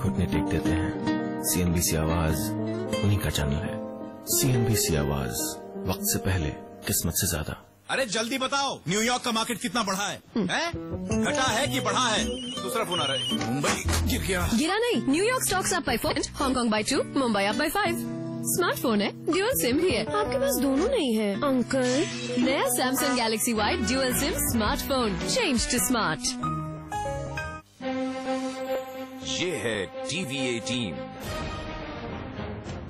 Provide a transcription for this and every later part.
घुटने टेक देते हैं। सीएनबीसी आवाज उन्हीं का चैनल है। सीएनबीसी आवाज, वक्त से पहले, किस्मत से ज्यादा। अरे जल्दी बताओ, न्यूयॉर्क का मार्केट कितना बढ़ा है? घटा है कि बढ़ा है? दूसरा फोन आ रहा है। मुंबई गिर गया। गिरा नहीं, New York stocks up by 4, Hong Kong by 2, Mumbai up by 5। Smartphone है, ड्यूअल सिम भी है। आपके पास दोनों नहीं है अंकल। नया Samsung Galaxy Y dual SIM smartphone, change to smart. ये है टीवी 18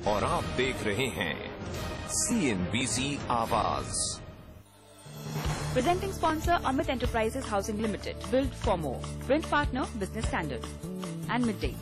और आप देख रहे हैं सीएनबीसी आवाज। Presenting sponsor Amit Enterprises Housing Limited. Build for more. Print partner Business Standard. And Midday.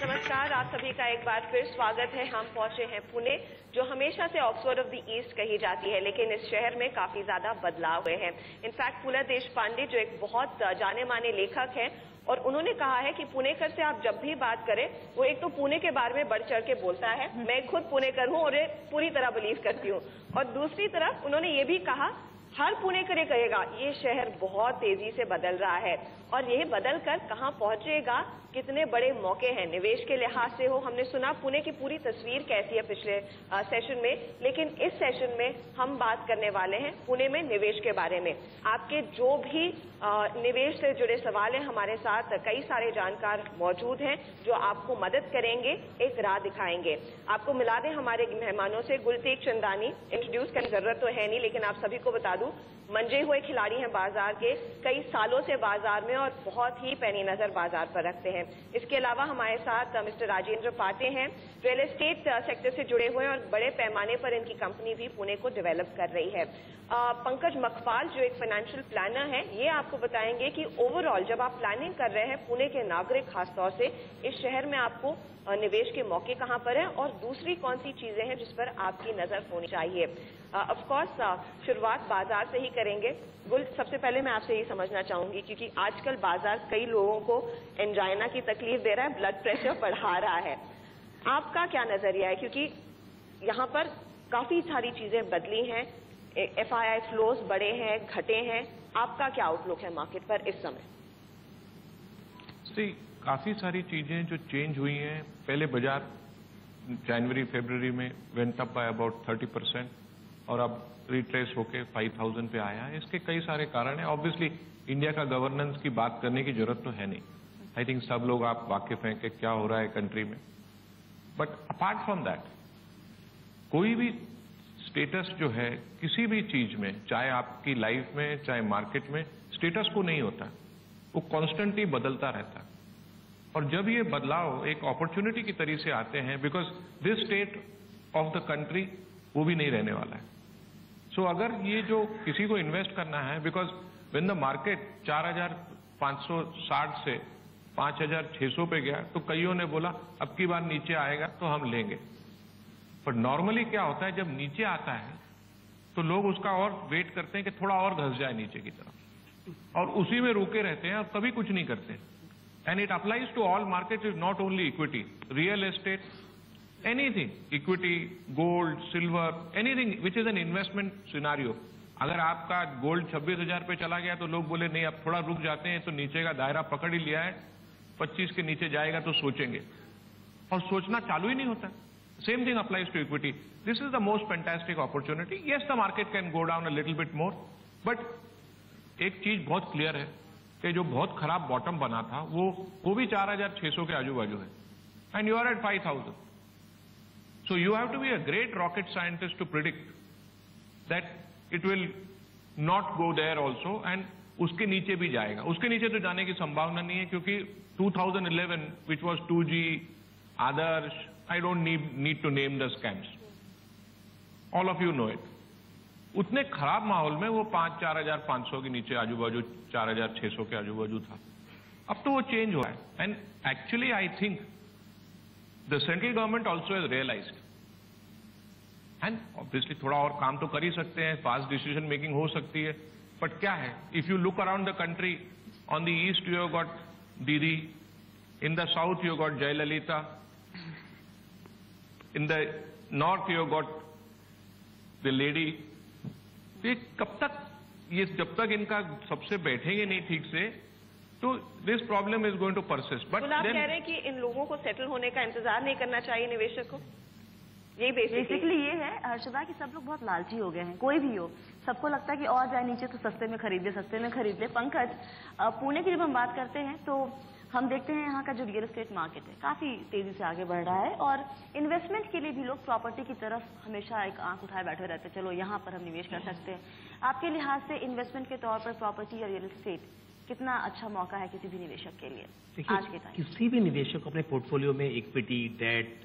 नमस्कार, आप सभी का एक बार फिर स्वागत है। हम पहुंचे हैं पुणे, जो हमेशा से ऑक्सफोर्ड ऑफ द ईस्ट कही जाती है, लेकिन इस शहर में काफी ज्यादा बदलाव हुए हैं। इनफैक्ट पुला देशपांडे जो एक बहुत जाने माने लेखक हैं, और उन्होंने कहा है कि पुणेकर से आप जब भी बात करें, वो एक तो पुणे के बारे में बढ़ चढ़ के बोलता है। मैं खुद पुणेकर हूं और ये पूरी तरह बिलीव करती हूँ। और दूसरी तरफ उन्होंने ये भी कहा, हर पुणेकर ये कहेगा ये शहर बहुत तेजी से बदल रहा है, और ये बदल कर कहाँ पहुंचेगा, कितने बड़े मौके हैं निवेश के लिहाज से हो। हमने सुना पुणे की पूरी तस्वीर कैसी है पिछले सेशन में, लेकिन इस सेशन में हम बात करने वाले हैं पुणे में निवेश के बारे में। आपके जो भी निवेश से जुड़े सवाल हैं, हमारे साथ कई सारे जानकार मौजूद हैं जो आपको मदद करेंगे, एक राह दिखाएंगे। आपको मिला दें हमारे मेहमानों से, गुलतेज चंदानी, इंट्रोड्यूस करने की जरूरत तो है नहीं, लेकिन आप सभी को बता दूं, मंजे हुए खिलाड़ी हैं बाजार के, कई सालों से बाजार में और बहुत ही पैनी नजर बाजार पर रखते हैं। इसके अलावा हमारे साथ मिस्टर राजेंद्र पाटे हैं, रियल एस्टेट सेक्टर से जुड़े हुए हैं और बड़े पैमाने पर इनकी कंपनी भी पुणे को डेवलप कर रही है। पंकज मखपाल जो एक फाइनेंशियल प्लानर है, ये आपको बताएंगे कि ओवरऑल जब आप प्लानिंग कर रहे हैं पुणे के नागरिक खासतौर से, इस शहर में आपको निवेश के मौके कहां पर हैं और दूसरी कौन सी चीजें हैं जिस पर आपकी नजर होनी चाहिए। ऑफ कोर्स शुरुआत बाजार से ही करेंगे। गुल, सबसे पहले मैं आपसे ये समझना चाहूंगी, क्योंकि आजकल बाजार कई लोगों को एंजाइना की तकलीफ दे रहा है, ब्लड प्रेशर बढ़ा रहा है। आपका क्या नजरिया है, क्योंकि यहाँ पर काफी सारी चीजें बदली हैं, FII फ्लोज बढ़े हैं, घटे हैं, आपका क्या आउटलुक है मार्केट पर इस समय? काफी सारी चीजें जो चेंज हुई हैं। पहले बाजार जनवरी फरवरी में वेंट अप बाय अबाउट 30% और अब रिट्रेस होके 5000 पे आया है। इसके कई सारे कारण हैं। ऑब्वियसली इंडिया का गवर्नेंस की बात करने की जरूरत तो है नहीं, आई थिंक सब लोग आप वाकिफ हैं कि क्या हो रहा है कंट्री में। बट अपार्ट फ्रॉम दैट, कोई भी स्टेटस जो है किसी भी चीज में, चाहे आपकी लाइफ में चाहे मार्केट में, स्टेटस को नहीं होता, वो कॉन्स्टेंटली बदलता रहता है। और जब ये बदलाव एक अपॉर्चुनिटी की तरह से आते हैं, because this state of the country वो भी नहीं रहने वाला है। सो अगर ये जो किसी को इन्वेस्ट करना है, बिकॉज व्हेन द मार्केट 4560 से 5600 पे गया, तो कईयों ने बोला अब की बार नीचे आएगा तो हम लेंगे। पर नॉर्मली क्या होता है, जब नीचे आता है तो लोग उसका और वेट करते हैं कि थोड़ा और घस जाए नीचे की तरफ, और उसी में रुके रहते हैं और कभी कुछ नहीं करते। And it applies to all markets, is not only equity, real estate, anything, equity, gold, silver, anything which is an investment scenario. अगर आपका गोल्ड 26,000 पे चला गया तो लोग बोले नहीं अब थोड़ा रुक जाते हैं, तो नीचे का दायरा पकड़ ही लिया है, 25 के नीचे जाएगा तो सोचेंगे, और सोचना चालू ही नहीं होता। Same thing applies to equity. This is the most fantastic opportunity. Yes, the market can go down a little bit more, but एक चीज बहुत क्लियर है कि जो बहुत खराब बॉटम बना था वो भी 4600 के आजू बाजू है, and you are at 5000। So you have to be a great rocket scientist to predict that it will not go there also, and उसके नीचे भी जाएगा। उसके नीचे तो जाने की संभावना नहीं है, क्योंकि 2011 which was 2G, Adarsh, I don't need to name the scams, all of you know it. उतने खराब माहौल में वो 4,500 के नीचे आजू बाजू 4,600 के आजू बाजू था। अब तो वो चेंज हुआ है, and actually I think the central government also has realized, and obviously थोड़ा और काम तो कर ही सकते हैं, फास्ट डिसीजन मेकिंग हो सकती है, बट क्या है, if you look around the country, On the east, you have got Didi. In the south, you have got Jayalalitha. In the north, you have got the lady. ये कब तक, ये जब तक इनका सबसे बैठेंगे नहीं ठीक से, तो this problem is going to persist. But आप कह रहे हैं कि इन लोगों को सेटल होने का इंतजार नहीं करना चाहिए निवेशक को? यही बेसिकली ये है हर्षदा कि सब लोग बहुत लालची हो गए हैं, कोई भी हो, सबको लगता है कि और जाए नीचे तो सस्ते में खरीद ले. पंकज, पुणे की जब हम बात करते हैं तो हम देखते हैं यहाँ का जो रियल एस्टेट मार्केट है काफी तेजी से आगे बढ़ रहा है और इन्वेस्टमेंट के लिए भी लोग प्रॉपर्टी की तरफ हमेशा एक आंख उठाए बैठे रहते हैं, चलो यहाँ पर हम निवेश कर सकते हैं. आपके लिहाज से इन्वेस्टमेंट के तौर पर प्रॉपर्टी या रियल एस्टेट कितना अच्छा मौका है किसी भी निवेशक के लिए आज के टाइम? किसी भी निवेशक को अपने पोर्टफोलियो में इक्विटी, डेट,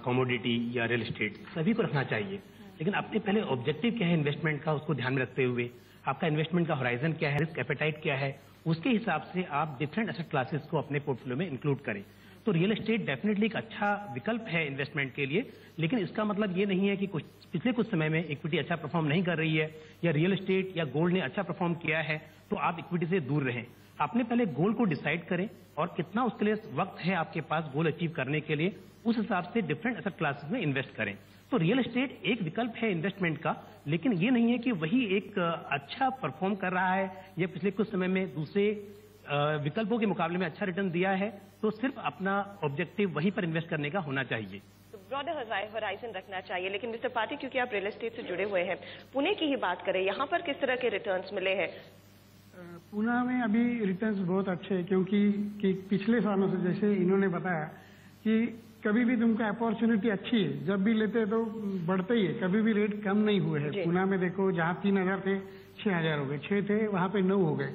कमोडिटी या रियल एस्टेट सभी को रखना चाहिए, लेकिन अपने पहले ऑब्जेक्टिव क्या है इन्वेस्टमेंट का उसको ध्यान में रखते हुए, आपका इन्वेस्टमेंट का होराइजन क्या है, रिस्क एपेटाइट क्या है, उसके हिसाब से आप डिफरेंट एसेट क्लासेस को अपने पोर्टफोलियो में इंक्लूड करें. तो रियल एस्टेट डेफिनेटली एक अच्छा विकल्प है इन्वेस्टमेंट के लिए, लेकिन इसका मतलब ये नहीं है कि पिछले कुछ समय में इक्विटी अच्छा परफॉर्म नहीं कर रही है या रियल एस्टेट या गोल्ड ने अच्छा परफॉर्म किया है तो आप इक्विटी से दूर रहें. आपने पहले गोल को डिसाइड करें और कितना उसके लिए वक्त है आपके पास गोल अचीव करने के लिए, उस हिसाब से डिफरेंट एसेट क्लासेस में इन्वेस्ट करें. तो रियल एस्टेट एक विकल्प है इन्वेस्टमेंट का, लेकिन ये नहीं है कि वही एक अच्छा परफॉर्म कर रहा है या पिछले कुछ समय में दूसरे विकल्पों के मुकाबले में अच्छा रिटर्न दिया है, तो सिर्फ अपना ऑब्जेक्टिव वहीं पर इन्वेस्ट करने का होना चाहिए. ब्रॉडर होराइजन रखना चाहिए. लेकिन मिस्टर पाठी, क्योंकि आप रियल एस्टेट से जुड़े हुए हैं, पुणे की ही बात करें, यहाँ पर किस तरह के रिटर्न्स मिले हैं? पुणे में अभी रिटर्न्स बहुत अच्छे हैं क्योंकि पिछले सालों से जैसे इन्होंने बताया कि कभी भी तुमको अपॉर्चुनिटी अच्छी है, जब भी लेते तो बढ़ते ही है, कभी भी रेट कम नहीं हुए हैं. पुणे में देखो जहाँ 3,000 थे 6,000 हो गए, 6 थे वहाँ पे 9 हो गए.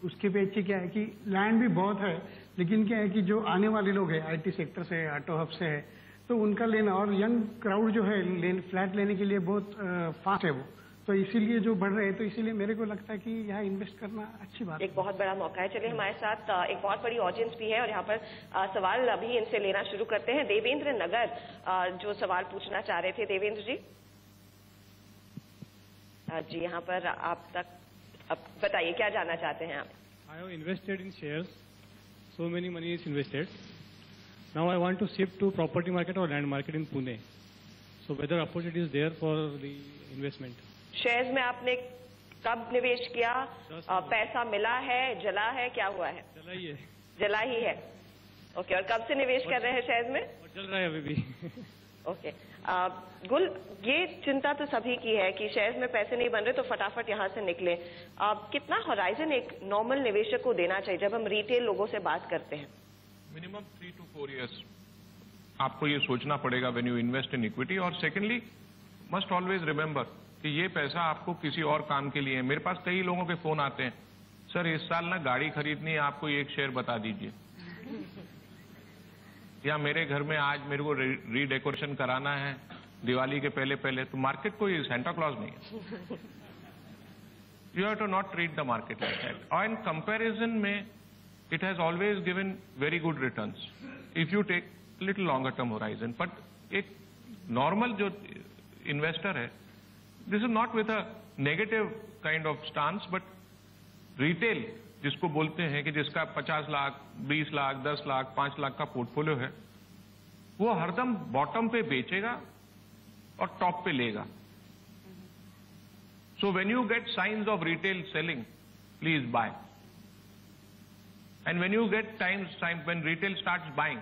उसके पीछे क्या है कि लैंड भी बहुत है, लेकिन क्या है कि जो आने वाले लोग हैं आईटी सेक्टर से, ऑटो हब से है, तो उनका लेना और यंग क्राउड जो है फ्लैट लेने के लिए बहुत फास्ट है वो, तो इसीलिए जो बढ़ रहे हैं, तो इसीलिए मेरे को लगता है कि यहाँ इन्वेस्ट करना अच्छी बात है, एक बहुत बड़ा मौका है. चलिए हमारे साथ एक बहुत बड़ी ऑडियंस भी है और यहाँ पर सवाल अभी इनसे लेना शुरू करते हैं. देवेंद्र नगर जो सवाल पूछना चाह रहे थे. देवेंद्र जी, जी यहाँ पर आप तक अब बताइए क्या जानना चाहते हैं आप? I have invested in shares, so many money is invested. Now I want to shift to property market or land market in Pune. So whether opportunity is there for the investment? Shares में आपने कब निवेश किया? पैसा मिला है, जला है, क्या हुआ है? जला ही है. जला ही है. ओके, और कब से निवेश कर रहे हैं शेयर्स में? चल रहा है अभी भी. ओके, गुल, ये चिंता तो सभी की है कि शेयर्स में पैसे नहीं बन रहे तो फटाफट यहाँ से निकले. कितना होराइजन एक नॉर्मल निवेशक को देना चाहिए जब हम रिटेल लोगों से बात करते हैं? मिनिमम 3 to 4 years आपको ये सोचना पड़ेगा when you invest in equity. और सेकेंडली मस्ट ऑलवेज रिमेंबर कि ये पैसा आपको किसी और काम के लिए है. मेरे पास कई लोगों के फोन आते हैं, सर इस साल ना गाड़ी खरीदनी है, आपको एक शेयर बता दीजिए, या मेरे घर में आज मेरे को रीडेकोरेशन कराना है दिवाली के पहले पहले. तो मार्केट कोई सेंटा क्लॉज नहीं है. You have to not treat the market like that. और इन कंपैरिजन में it has always given very good returns if you take little longer term horizon. But एक नॉर्मल जो इन्वेस्टर है, this is not with a negative kind of stance, but retail जिसको बोलते हैं कि जिसका 50 लाख, 20 लाख, 10 लाख, 5 लाख का पोर्टफोलियो है, वो हरदम बॉटम पे बेचेगा और टॉप पे लेगा. So when you get signs of retail selling, please buy. And when you get times when retail starts buying,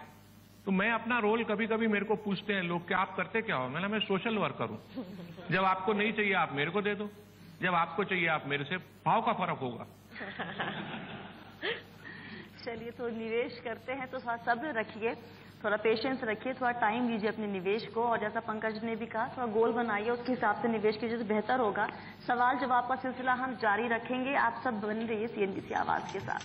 तो मैं अपना रोल कभी कभी मेरे को पूछते हैं लोग कि आप करते क्या हो? मैं सोशल वर्कर हूं. जब आपको नहीं चाहिए आप मेरे को दे दो, जब आपको चाहिए आप मेरे से, भाव का फर्क होगा. चलिए, तो निवेश करते हैं तो थोड़ा सब्र रखिए, थोड़ा पेशेंस रखिए, थोड़ा टाइम दीजिए अपने निवेश को, और जैसा पंकज ने भी कहा थोड़ा गोल बनाइए, उसके हिसाब से निवेश कीजिए तो बेहतर होगा. सवाल जवाब का सिलसिला हम जारी रखेंगे. आप सब बने रहिए CNBC आवाज के साथ.